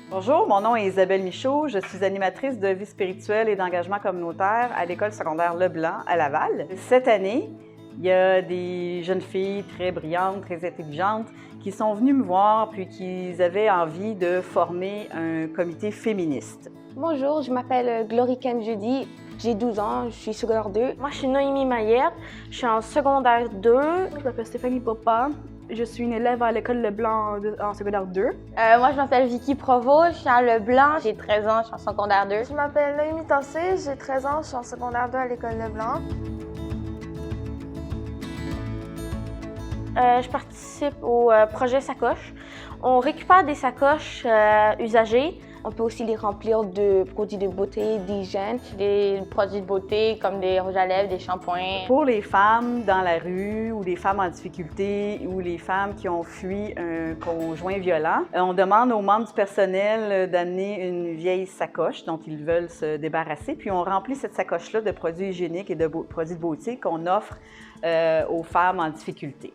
Bonjour, mon nom est Isabelle Michaud. Je suis animatrice de vie spirituelle et d'engagement communautaire à l'École secondaire Leblanc à Laval. Cette année, il y a des jeunes filles très brillantes, très intelligentes qui sont venues me voir puis qui avaient envie de former un comité féministe. Bonjour, je m'appelle Glory Judy. J'ai 12 ans, je suis secondaire 2. Moi, je suis Noémie Maillette, je suis en secondaire 2. Je m'appelle Stéphanie Popa, je suis une élève à l'école Leblanc en secondaire 2. Moi, je m'appelle Vicky Provo, je suis à Leblanc, j'ai 13 ans, je suis en secondaire 2. Je m'appelle Noémie Tassé, j'ai 13 ans, je suis en secondaire 2 à l'école Leblanc. Je participe au projet Sacoche. On récupère des sacoches usagées. On peut aussi les remplir de produits de beauté, d'hygiène. Des produits de beauté comme des rouges à lèvres, des shampoings. Pour les femmes dans la rue ou les femmes en difficulté ou les femmes qui ont fui un conjoint violent, on demande aux membres du personnel d'amener une vieille sacoche dont ils veulent se débarrasser. Puis on remplit cette sacoche-là de produits hygiéniques et de produits de beauté qu'on offre aux femmes en difficulté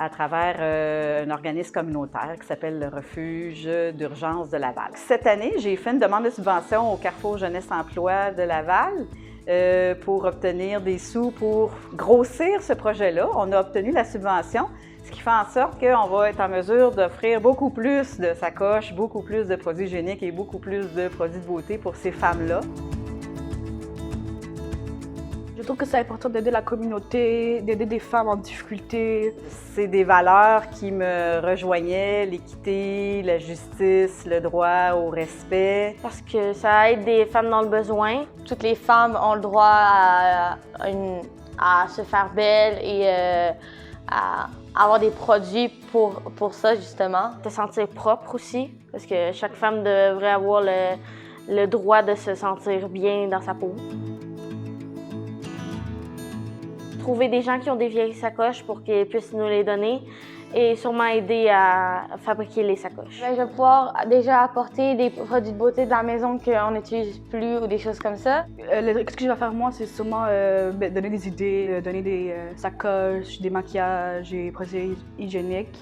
à travers un organisme communautaire qui s'appelle le Refuge d'urgence de Laval. Cette année, j'ai fait une demande de subvention au Carrefour Jeunesse Emploi de Laval pour obtenir des sous pour grossir ce projet-là. On a obtenu la subvention, ce qui fait en sorte qu'on va être en mesure d'offrir beaucoup plus de sacoches, beaucoup plus de produits hygiéniques et beaucoup plus de produits de beauté pour ces femmes-là. Je trouve que c'est important d'aider la communauté, d'aider des femmes en difficulté. C'est des valeurs qui me rejoignaient, l'équité, la justice, le droit au respect. Parce que ça aide des femmes dans le besoin. Toutes les femmes ont le droit à se faire belle et à avoir des produits pour ça, justement. De se sentir propre aussi, parce que chaque femme devrait avoir le droit de se sentir bien dans sa peau. Trouver des gens qui ont des vieilles sacoches pour qu'ils puissent nous les donner et sûrement aider à fabriquer les sacoches. Je vais pouvoir déjà apporter des produits de beauté de la maison qu'on n'utilise plus ou des choses comme ça. Ce que je vais faire moi, c'est sûrement donner des idées, donner des sacoches, des maquillages, des produits hygiéniques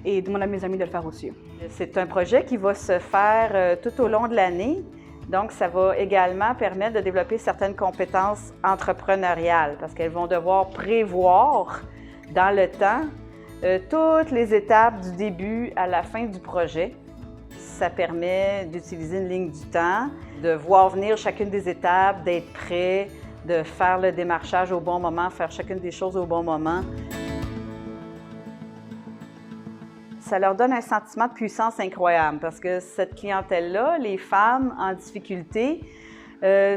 et demander à mes amis de le faire aussi. C'est un projet qui va se faire tout au long de l'année. Donc, ça va également permettre de développer certaines compétences entrepreneuriales parce qu'elles vont devoir prévoir dans le temps toutes les étapes du début à la fin du projet. Ça permet d'utiliser une ligne du temps, de voir venir chacune des étapes, d'être prêt, de faire le démarchage au bon moment, faire chacune des choses au bon moment. Ça leur donne un sentiment de puissance incroyable parce que cette clientèle-là, les femmes en difficulté,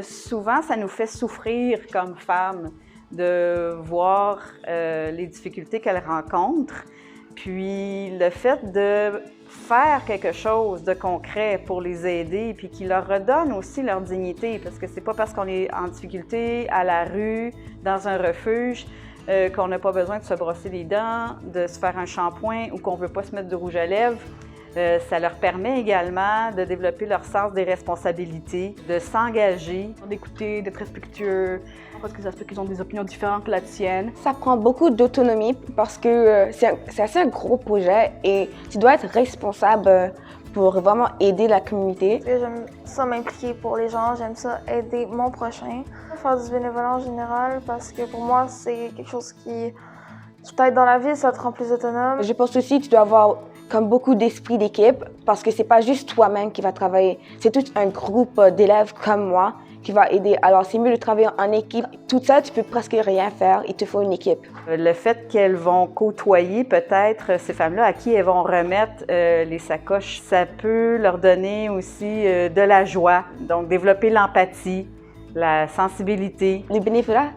souvent, ça nous fait souffrir comme femmes de voir les difficultés qu'elles rencontrent. Puis le fait de faire quelque chose de concret pour les aider puis qui leur redonne aussi leur dignité parce que c'est pas parce qu'on est en difficulté à la rue, dans un refuge, qu'on n'a pas besoin de se brosser les dents, de se faire un shampoing ou qu'on ne veut pas se mettre de rouge à lèvres. Ça leur permet également de développer leur sens des responsabilités, de s'engager. D'écouter, d'être respectueux, parce que ça se peut qu'ils ont des opinions différentes que la tienne. Ça prend beaucoup d'autonomie parce que c'est assez un gros projet et tu dois être responsable pour vraiment aider la communauté. J'aime ça m'impliquer pour les gens, j'aime ça aider mon prochain. Faire du bénévolat en général parce que pour moi, c'est quelque chose qui t'aide dans la vie, ça te rend plus autonome. Je pense aussi que tu dois avoir comme beaucoup d'esprit d'équipe parce que c'est pas juste toi-même qui va travailler, c'est tout un groupe d'élèves comme moi qui va aider. Alors c'est mieux de travailler en équipe. Tout ça, tu peux presque rien faire, il te faut une équipe. Le fait qu'elles vont côtoyer peut-être ces femmes-là à qui elles vont remettre les sacoches, ça peut leur donner aussi de la joie, donc développer l'empathie, la sensibilité. Le bénévolat,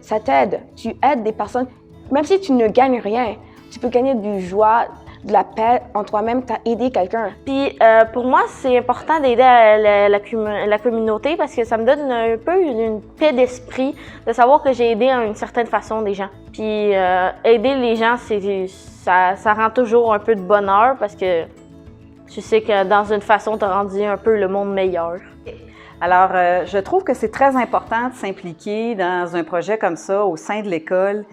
ça t'aide. Tu aides des personnes, même si tu ne gagnes rien, tu peux gagner du joie, de la paix en toi-même, tu as aidé quelqu'un. Puis pour moi, c'est important d'aider la communauté parce que ça me donne un peu une paix d'esprit de savoir que j'ai aidé d'une certaine façon des gens. Puis aider les gens, ça rend toujours un peu de bonheur parce que tu sais que dans une façon, tu as rendu un peu le monde meilleur. Alors, je trouve que c'est très important de s'impliquer dans un projet comme ça au sein de l'école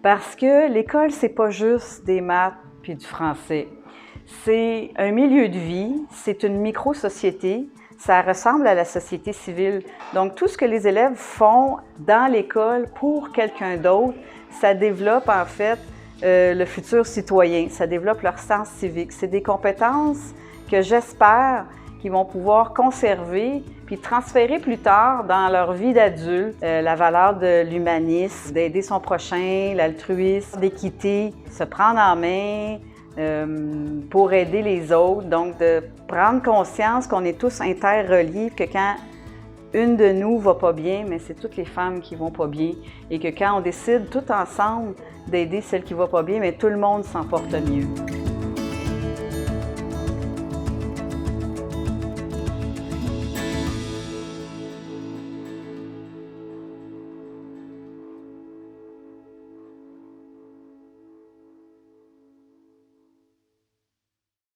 parce que l'école, c'est pas juste des maths puis du français. C'est un milieu de vie, c'est une micro-société, ça ressemble à la société civile. Donc, tout ce que les élèves font dans l'école pour quelqu'un d'autre, ça développe en fait le futur citoyen, ça développe leur sens civique. C'est des compétences que j'espère qu'ils vont pouvoir conserver puis transférer plus tard dans leur vie d'adulte. La valeur de l'humanisme, d'aider son prochain, l'altruisme, d'équité, se prendre en main pour aider les autres. Donc, de prendre conscience qu'on est tous interreliés, que quand une de nous va pas bien, mais c'est toutes les femmes qui vont pas bien. Et que quand on décide tout ensemble d'aider celle qui va pas bien, mais tout le monde s'en porte mieux.